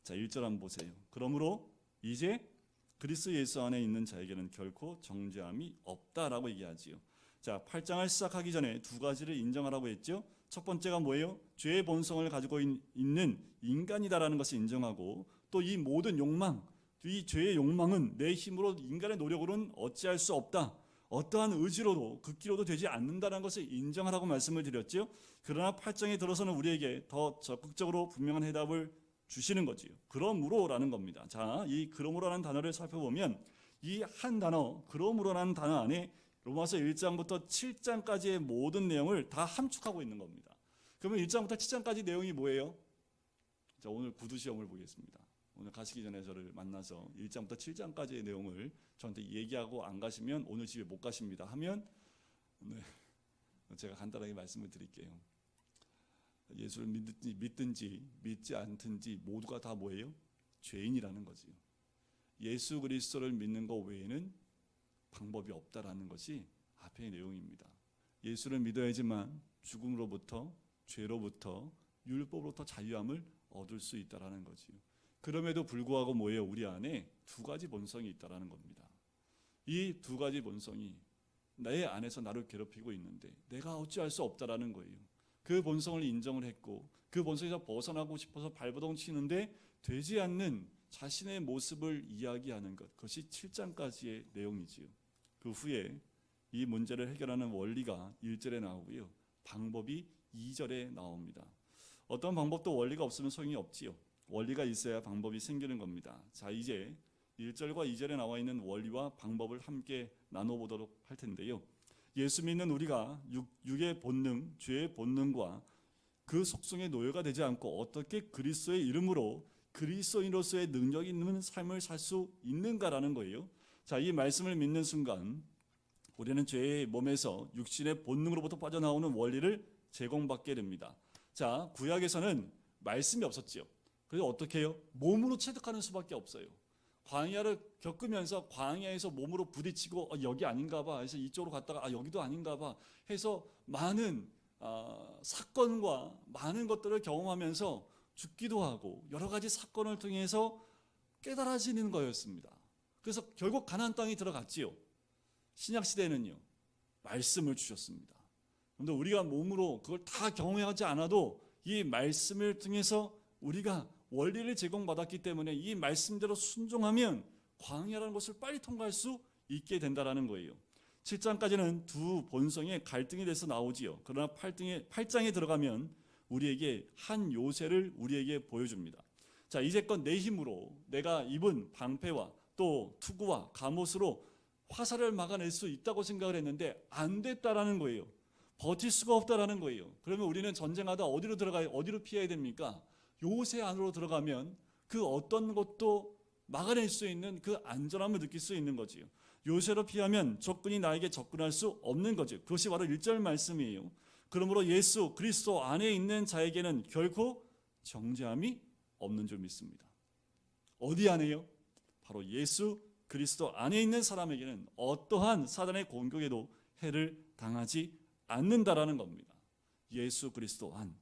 자, 1절 한번 보세요. 그러므로 이제 그리스도 예수 안에 있는 자에게는 결코 정죄함이 없다라고 얘기하지요. 자, 8장을 시작하기 전에 두 가지를 인정하라고 했죠. 첫 번째가 뭐예요? 죄의 본성을 가지고 있는 인간이다라는 것을 인정하고 또 이 모든 욕망, 이 죄의 욕망은 내 힘으로 인간의 노력으로는 어찌할 수 없다. 어떠한 의지로도 극기로도 되지 않는다는 것을 인정하라고 말씀을 드렸죠. 그러나 8장에 들어서는 우리에게 더 적극적으로 분명한 해답을 주시는 거지요. 그러므로라는 겁니다. 자, 이 그러므로라는 단어를 살펴보면 이 한 단어, 그러므로라는 단어 안에 로마서 1장부터 7장까지의 모든 내용을 다 함축하고 있는 겁니다. 그러면 1장부터 7장까지 내용이 뭐예요? 자, 오늘 구두 시험을 보겠습니다. 오늘 가시기 전에 저를 만나서 1장부터 7장까지의 내용을 저한테 얘기하고 안 가시면 오늘 집에 못 가십니다 하면 제가 간단하게 말씀을 드릴게요. 예수를 믿든지 믿지 않든지 모두가 다 뭐예요? 죄인이라는 거지요. 예수 그리스도를 믿는 것 외에는 방법이 없다라는 것이 앞의 내용입니다. 예수를 믿어야지만 죽음으로부터 죄로부터 율법으로부터 자유함을 얻을 수 있다라는 거지요. 그럼에도 불구하고 뭐예요? 우리 안에 두 가지 본성이 있다라는 겁니다. 이 두 가지 본성이 내 안에서 나를 괴롭히고 있는데 내가 어찌할 수 없다라는 거예요. 그 본성을 인정을 했고 그 본성에서 벗어나고 싶어서 발버둥 치는데 되지 않는 자신의 모습을 이야기하는 것, 그것이 7장까지의 내용이지요. 그 후에 이 문제를 해결하는 원리가 1절에 나오고요. 방법이 2절에 나옵니다. 어떤 방법도 원리가 없으면 소용이 없지요. 원리가 있어야 방법이 생기는 겁니다. 자, 이제 1절과 2절에 나와 있는 원리와 방법을 함께 나눠보도록 할 텐데요. 예수 믿는 우리가 육의 본능, 죄의 본능과 그 속성에 노예가 되지 않고 어떻게 그리스도의 이름으로 그리스도인으로서의 능력이 있는 삶을 살 수 있는가라는 거예요. 자, 이 말씀을 믿는 순간 우리는 죄의 몸에서 육신의 본능으로부터 빠져나오는 원리를 제공받게 됩니다. 자, 구약에서는 말씀이 없었지요. 그래서 어떻게 해요? 몸으로 체득하는 수밖에 없어요. 광야를 겪으면서 광야에서 몸으로 부딪히고 여기 아닌가 봐 해서 이쪽으로 갔다가 여기도 아닌가 봐 해서 많은 사건과 많은 것들을 경험하면서 죽기도 하고 여러 가지 사건을 통해서 깨달아지는 거였습니다. 그래서 결국 가나안 땅에 들어갔지요. 신약 시대에는요, 말씀을 주셨습니다. 그런데 우리가 몸으로 그걸 다 경험하지 않아도 이 말씀을 통해서 우리가 원리를 제공받았기 때문에 이 말씀대로 순종하면 광야라는 것을 빨리 통과할 수 있게 된다라는 거예요. 7장까지는 두 본성의 갈등에 대해서 나오지요. 그러나 8장에 들어가면 우리에게 한 요새를 우리에게 보여줍니다. 자, 이제껏 내 힘으로 내가 입은 방패와 또 투구와 갑옷으로 화살을 막아낼 수 있다고 생각을 했는데 안 됐다라는 거예요. 버틸 수가 없다라는 거예요. 그러면 우리는 전쟁하다 어디로 들어가야, 어디로 피해야 됩니까? 요새 안으로 들어가면 그 어떤 것도 막아낼 수 있는 그 안전함을 느낄 수 있는 거지요. 요새로 피하면 적군이 나에게 접근할 수 없는 거죠. 그것이 바로 1절 말씀이에요. 그러므로 예수 그리스도 안에 있는 자에게는 결코 정죄함이 없는 줄 믿습니다. 어디 안에요? 바로 예수 그리스도 안에 있는 사람에게는 어떠한 사단의 공격에도 해를 당하지 않는다라는 겁니다. 예수 그리스도 안.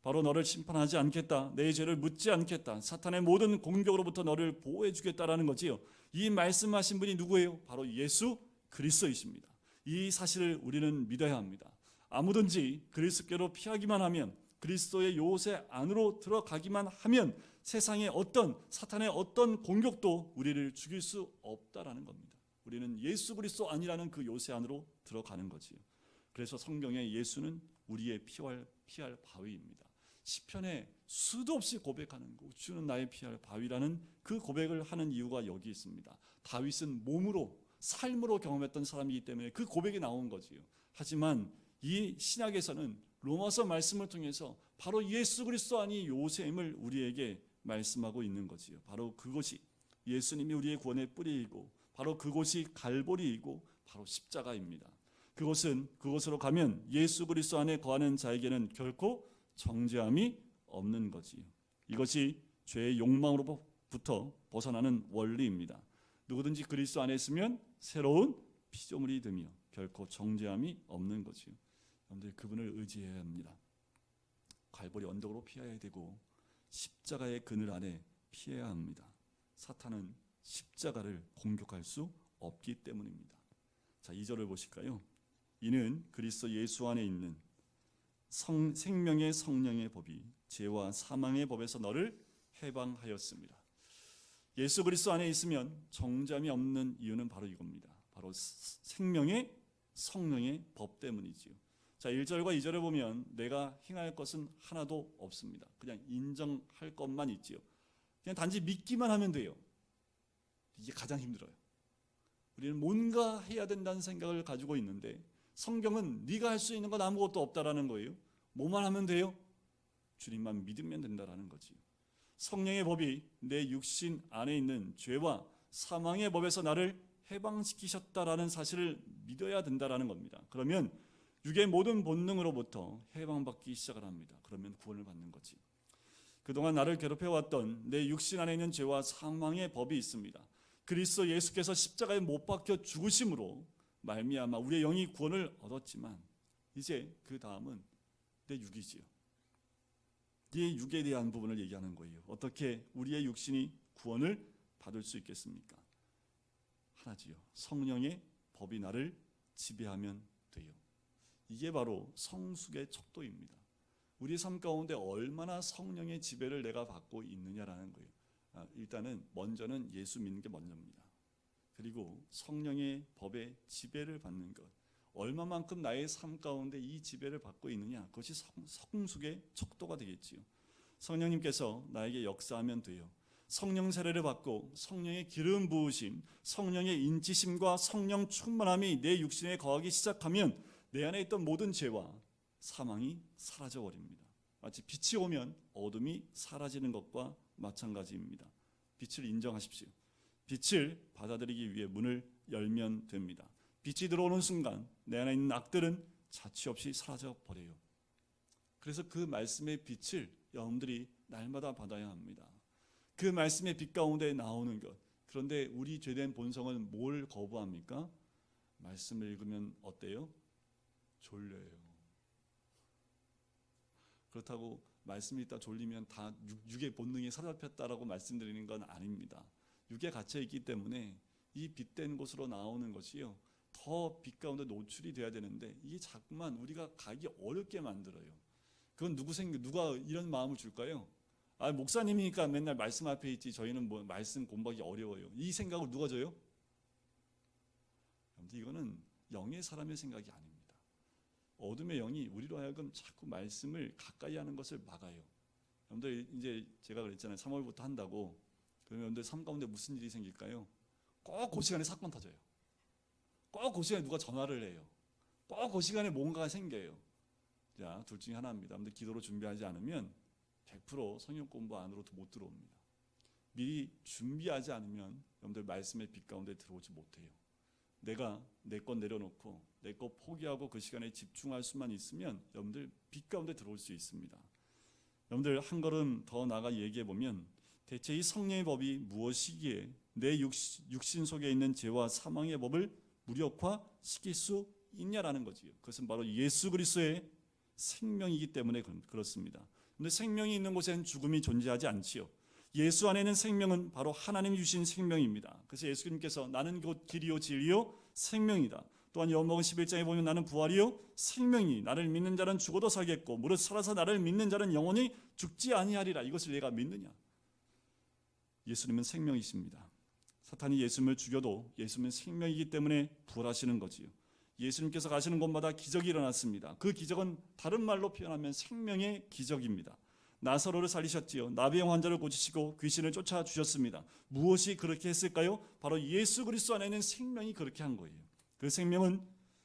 바로 너를 심판하지 않겠다. 내 죄를 묻지 않겠다. 사탄의 모든 공격으로부터 너를 보호해 주겠다라는 거지요. 이 말씀하신 분이 누구예요? 바로 예수 그리스도이십니다. 이 사실을 우리는 믿어야 합니다. 아무든지 그리스도께로 피하기만 하면, 그리스도의 요새 안으로 들어가기만 하면 세상의 어떤 사탄의 어떤 공격도 우리를 죽일 수 없다라는 겁니다. 우리는 예수 그리스도 아니라는 그 요새 안으로 들어가는 거지요. 그래서 성경에 예수는 우리의 피할 바위입니다. 시편에 수도 없이 고백하는 거, 주는 나의 피할 바위라는 그 고백을 하는 이유가 여기 있습니다. 다윗은 몸으로 삶으로 경험했던 사람이기 때문에 그 고백이 나온 거지요. 하지만 이 신약에서는 로마서 말씀을 통해서 바로 예수 그리스도 아니 요새임을 우리에게 말씀하고 있는 거지요. 바로 그것이 예수님이 우리의 구원의 뿌리이고 바로 그곳이 갈보리이고 바로 십자가입니다. 그곳으로 가면 예수 그리스도 안에 거하는 자에게는 결코 정죄함이 없는 거지요. 이것이 죄의 욕망으로부터 벗어나는 원리입니다. 누구든지 그리스도 안에 있으면 새로운 피조물이 되며 결코 정죄함이 없는 거지요. 여러분들 그분을 의지해야 합니다. 갈보리 언덕으로 피해야 되고 십자가의 그늘 안에 피해야 합니다. 사탄은 십자가를 공격할 수 없기 때문입니다. 자, 2절을 보실까요? 이는 그리스도 예수 안에 있는 생명의 성령의 법이 죄와 사망의 법에서 너를 해방하였습니다. 예수 그리스도 안에 있으면 정죄함이 없는 이유는 바로 이겁니다. 바로 생명의 성령의 법 때문이지요. 자, 1절과 2절을 보면 내가 행할 것은 하나도 없습니다. 그냥 인정할 것만 있지요. 그냥 단지 믿기만 하면 돼요. 이게 가장 힘들어요. 우리는 뭔가 해야 된다는 생각을 가지고 있는데 성경은 네가 할 수 있는 건 아무것도 없다라는 거예요. 뭐만 하면 돼요? 주님만 믿으면 된다라는 거지. 성령의 법이 내 육신 안에 있는 죄와 사망의 법에서 나를 해방시키셨다라는 사실을 믿어야 된다라는 겁니다. 그러면 육의 모든 본능으로부터 해방받기 시작을 합니다. 그러면 구원을 받는 거지. 그동안 나를 괴롭혀왔던 내 육신 안에 있는 죄와 사망의 법이 있습니다. 그리스도 예수께서 십자가에 못 박혀 죽으심으로 말미암아 우리의 영이 구원을 얻었지만 이제 그 다음은 내 육이지요. 네 육에 대한 부분을 얘기하는 거예요. 어떻게 우리의 육신이 구원을 받을 수 있겠습니까? 하나지요. 성령의 법이 나를 지배하면 돼요. 이게 바로 성숙의 척도입니다. 우리 삶 가운데 얼마나 성령의 지배를 내가 받고 있느냐라는 거예요. 일단은 먼저는 예수 믿는 게 먼저입니다. 그리고 성령의 법의 지배를 받는 것, 얼마만큼 나의 삶 가운데 이 지배를 받고 있느냐, 그것이 성숙의 척도가 되겠지요. 성령님께서 나에게 역사하면 돼요. 성령 세례를 받고 성령의 기름 부으심, 성령의 인치심과 성령 충만함이 내 육신에 거하기 시작하면 내 안에 있던 모든 죄와 사망이 사라져 버립니다. 마치 빛이 오면 어둠이 사라지는 것과 마찬가지입니다. 빛을 인정하십시오. 빛을 받아들이기 위해 문을 열면 됩니다. 빛이 들어오는 순간 내 안에 있는 악들은 자취 없이 사라져 버려요. 그래서 그 말씀의 빛을 여러분들이 날마다 받아야 합니다. 그 말씀의 빛 가운데 나오는 것, 그런데 우리 죄된 본성은 뭘 거부합니까? 말씀을 읽으면 어때요? 졸려요. 그렇다고 말씀이 있다 졸리면 다 육의 본능이 사로잡혔다라고 말씀드리는 건 아닙니다. 육에 갇혀 있기 때문에 이 빛된 곳으로 나오는 것이요, 더 빛 가운데 노출이 돼야 되는데 이게 자꾸만 우리가 가기 어렵게 만들어요. 그건 누가 이런 마음을 줄까요? 목사님이니까 맨날 말씀 앞에 있지, 저희는 뭐 말씀 공부하기 어려워요. 이 생각을 누가 줘요? 이거는 영의 사람의 생각이 아닙니다. 어둠의 영이 우리로 하여금 자꾸 말씀을 가까이 하는 것을 막아요. 여러분들, 이제 제가 그랬잖아요. 3월부터 한다고. 그러면 여러분들 삶 가운데 무슨 일이 생길까요? 꼭 그 시간에 사건 터져요. 꼭 그 시간에 누가 전화를 해요. 꼭 그 시간에 뭔가가 생겨요. 자, 둘 중에 하나입니다. 여러분들 기도로 준비하지 않으면 100% 성경 공부 안으로 못 들어옵니다. 미리 준비하지 않으면 여러분들 말씀의 빛 가운데 들어오지 못해요. 내가 내 것 내려놓고 내 것 포기하고 그 시간에 집중할 수만 있으면 여러분들 빛 가운데 들어올 수 있습니다. 여러분들 한 걸음 더 나아가 얘기해 보면, 대체 이 성령의 법이 무엇이기에 내 육신 속에 있는 죄와 사망의 법을 무력화시킬 수 있냐라는 거지요. 그것은 바로 예수 그리스도의 생명이기 때문에 그렇습니다. 그런데 생명이 있는 곳에는 죽음이 존재하지 않지요. 예수 안에 있는 생명은 바로 하나님이 주신 생명입니다. 그래서 예수님께서 나는 곧 길이요 진리요 생명이다. 또한 요한복음 11장에 보면 나는 부활이요 생명이, 나를 믿는 자는 죽어도 살겠고 무릇 살아서 나를 믿는 자는 영원히 죽지 아니하리라. 이것을 내가 믿느냐? 예수님은 생명이십니다. 사탄이 예수님을 죽여도 예수님은 생명이기 때문에 부활하시는 거지요. 예수님께서 가시는 곳마다 기적이 일어났습니다. 그 기적은 다른 말로 표현하면 생명의 기적입니다. 나사로를 살리셨지요. 나병 환자를 고치시고 귀신을 쫓아주셨습니다. 무엇이 그렇게 했을까요? 바로 예수 그리스도 안에 있는 생명이 그렇게 한 거예요. 그 생명은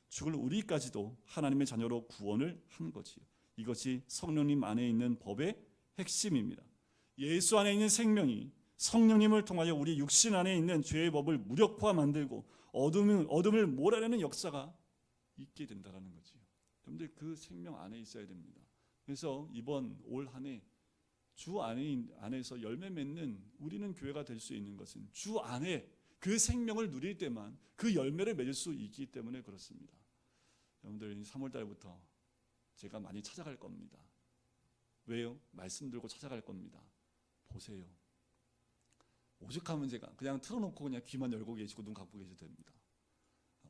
죽을 우리까지도 하나님의 자녀로 구원을 한 거지요. 이것이 성령님 안에 있는 법의 핵심입니다. 예수 안에 있는 생명이 성령님을 통하여 우리 육신 안에 있는 죄의 법을 무력화 만들고 어둠을 몰아내는 역사가 있게 된다는 거지요. 여러분들 그 생명 안에 있어야 됩니다. 그래서 이번 올 한 해 주 안에서 열매 맺는 우리는 교회가 될 수 있는 것은 주 안에 그 생명을 누릴 때만 그 열매를 맺을 수 있기 때문에 그렇습니다. 여러분들 3월 달부터 제가 많이 찾아갈 겁니다. 왜요? 말씀 들고 찾아갈 겁니다. 보세요. 오죽하면 제가 그냥 틀어놓고 그냥 귀만 열고 계시고 눈 감고 계셔도 됩니다.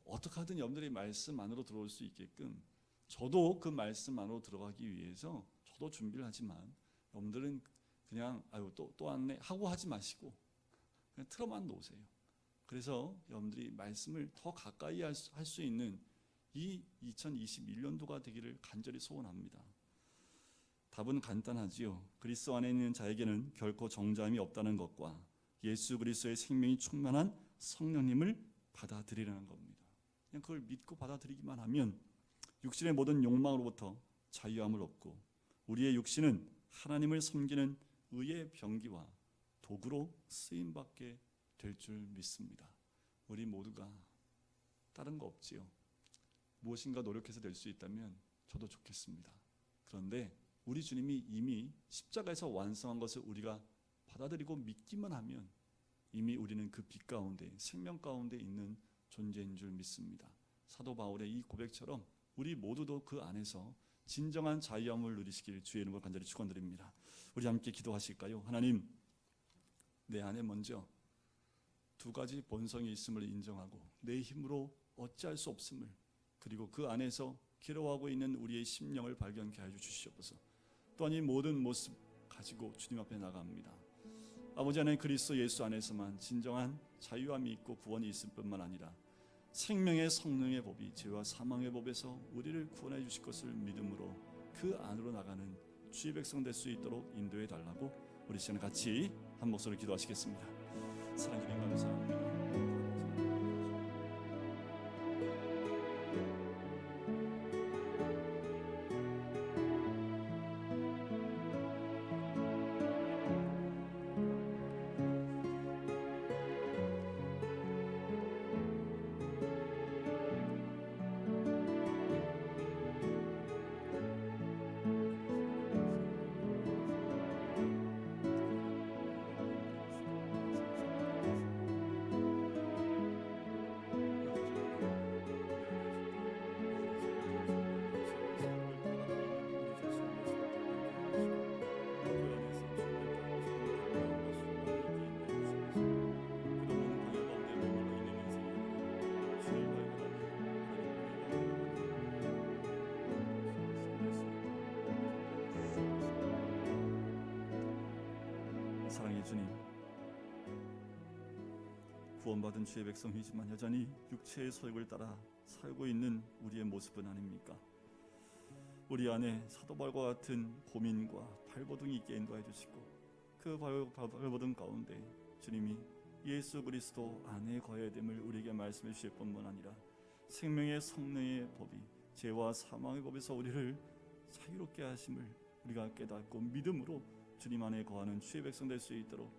어떻게 하든 여러분들이 말씀 안으로 들어올 수 있게끔 저도 그 말씀 안으로 들어가기 위해서 저도 준비를 하지만, 여러분들은 그냥 또 왔네 하고 하지 마시고 그냥 틀어만 놓으세요. 그래서 여러분들이 말씀을 더 가까이 할 수 있는 이 2021년도가 되기를 간절히 소원합니다. 답은 간단하지요. 그리스도 안에 있는 자에게는 결코 정죄함이 없다는 것과 예수 그리스도의 생명이 충만한 성령님을 받아들이라는 겁니다. 그냥 그걸 믿고 받아들이기만 하면 육신의 모든 욕망으로부터 자유함을 얻고 우리의 육신은 하나님을 섬기는 의의 병기와 도구로 쓰임받게 될 줄 믿습니다. 우리 모두가 다른 거 없지요. 무엇인가 노력해서 될 수 있다면 저도 좋겠습니다. 그런데 우리 주님이 이미 십자가에서 완성한 것을 우리가 받아들이고 믿기만 하면 이미 우리는 그 빛 가운데 생명 가운데 있는 존재인 줄 믿습니다. 사도 바울의 이 고백처럼 우리 모두도 그 안에서 진정한 자유함을 누리시길 주의 이름으로 간절히 축원드립니다. 우리 함께 기도하실까요? 하나님, 내 안에 먼저 두 가지 본성이 있음을 인정하고 내 힘으로 어찌할 수 없음을, 그리고 그 안에서 괴로워하고 있는 우리의 심령을 발견케 하여 주시옵소서. 또한 이 모든 모습 가지고 주님 앞에 나갑니다. 아버지 하나님, 그리스도 예수 안에서만 진정한 자유함이 있고 구원이 있을 뿐만 아니라 생명의 성령의 법이 죄와 사망의 법에서 우리를 구원해 주실 것을 믿음으로 그 안으로 나가는 주의 백성 될 수 있도록 인도해 달라고 우리 시간 같이 한 목소리로 기도하시겠습니다. 사랑해 주님 감사합니다. 주님, 구원받은 주의 백성이지만 여전히 육체의 소욕을 따라 살고 있는 우리의 모습은 아닙니까? 우리 안에 사도 바울과 같은 고민과 발버둥이 있게 인도해 주시고, 그 발버둥 가운데 주님이 예수 그리스도 안에 거해야 됨을 우리에게 말씀해 주실 뿐만 아니라 생명의 성령의 법이 죄와 사망의 법에서 우리를 자유롭게 하심을 우리가 깨닫고 믿음으로 주님 안에 거하는 주의 백성 될 수 있도록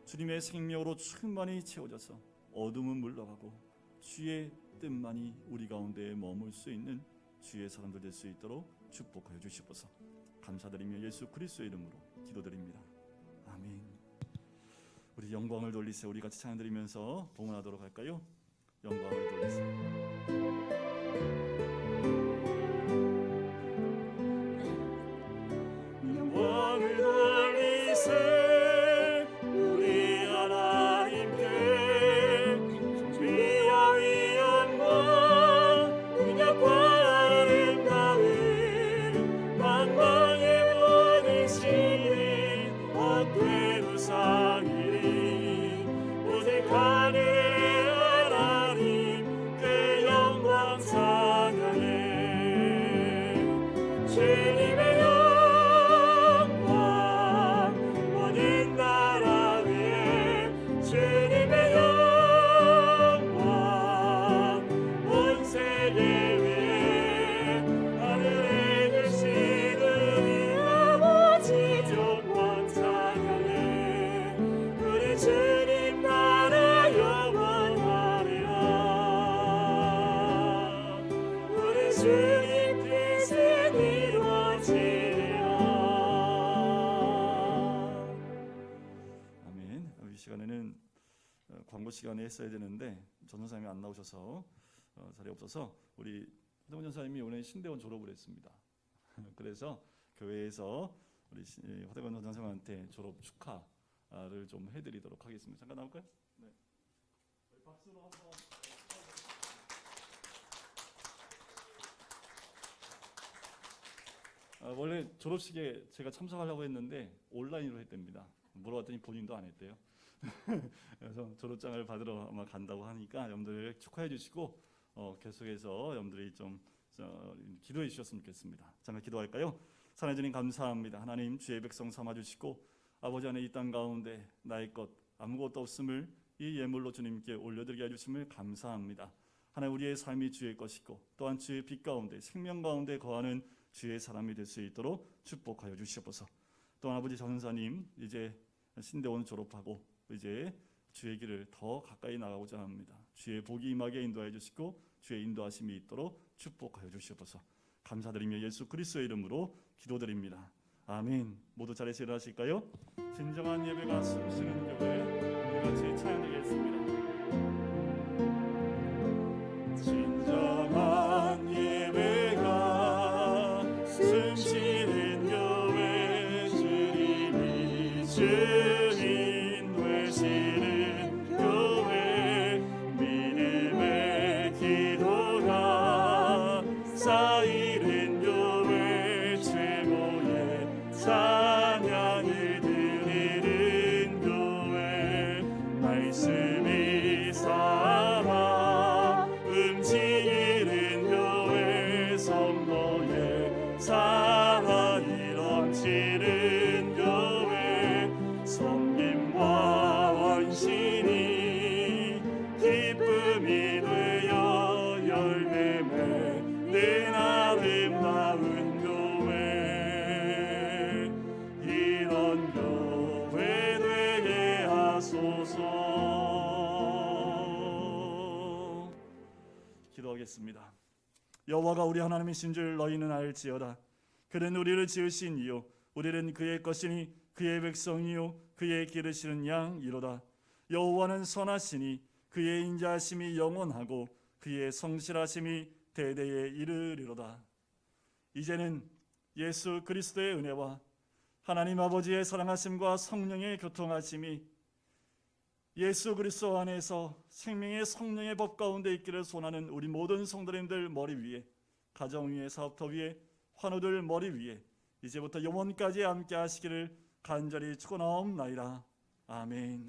주님의 생명으로 충만히 채워져서 어둠은 물러가고 주의 뜻만이 우리 가운데 머물 수 있는 주의 사람들 될 수 있도록 축복하여 주시옵소서. 감사드리며 예수 그리스도의 이름으로 기도드립니다. 아멘. 우리 영광을 돌리세. 우리 같이 찬양드리면서 봉헌하도록 할까요? 영광을 돌리세. 광고 시간에 했어야 되는데 전도사님이 안 나오셔서 자리 없어서 우리 허대원 전사님이 오늘 신대원 졸업을 했습니다. 그래서 교회에서 우리 허대원 전사님한테 졸업 축하를 좀 해드리도록 하겠습니다. 잠깐 나올까요? 네. 박수로 한번. 원래 졸업식에 제가 참석하려고 했는데 온라인으로 했답니다. 물어봤더니 본인도 안 했대요. 그래서 졸업장을 받으러 아마 간다고 하니까 여러분들 축하해 주시고 계속해서 여러분들이 좀 기도해 주셨으면 좋겠습니다. 잠깐 기도할까요? 사랑해 주님 감사합니다. 하나님 주의 백성 삼아 주시고 아버지 안에 이 땅 가운데 나의 것 아무것도 없음을 이 예물로 주님께 올려드리게 해주심을 감사합니다. 하나님 우리의 삶이 주의 것이고 또한 주의 빛 가운데 생명 가운데 거하는 주의 사람이 될 수 있도록 축복하여 주시옵소서. 또한 아버지 전사님 이제 신대원 졸업하고 이제 주의 길을 더 가까이 나가고자 합니다. 주의 복이 임하게 인도하여 주시고 주의 인도하심이 있도록 축복하여 주시옵소서. 감사드리며 예수 그리스도의 이름으로 기도드립니다. 아멘. 모두 자리에서 일어나실까요? 진정한 예배가 숨쉬는 교회 우리 같이 찬양하겠습니다. 진정한 예배가 숨쉬는 교회 주님이 주인 되시는 교회 믿음의 기도가 쌓이는 교회 최고의 찬양을 드리는 교회 말씀이 살아 움직이는 교회 성도의 사랑이 넘치는 교회 섬김과 헌신이 기쁨이 되어 열매 맺는 아름다운 교회 이런 교회 되게 하소서. 기도하겠습니다. 여호와가 우리 하나님이신 줄 너희는 알지어다. 그는 우리를 지으신 이요 우리는 그의 것이니 그의 백성이요 그의 기르시는 양이로다. 여호와는 선하시니 그의 인자하심이 영원하고 그의 성실하심이 대대에 이르리로다. 이제는 예수 그리스도의 은혜와 하나님 아버지의 사랑하심과 성령의 교통하심이 예수 그리스도 안에서 생명의 성령의 법 가운데 있기를 소원하는 우리 모든 성도님들 머리 위에, 가정 위에, 사업터 위에, 환우들 머리 위에 이제부터 영원까지 함께 하시기를 간절히 축원하옵나이다. 아멘.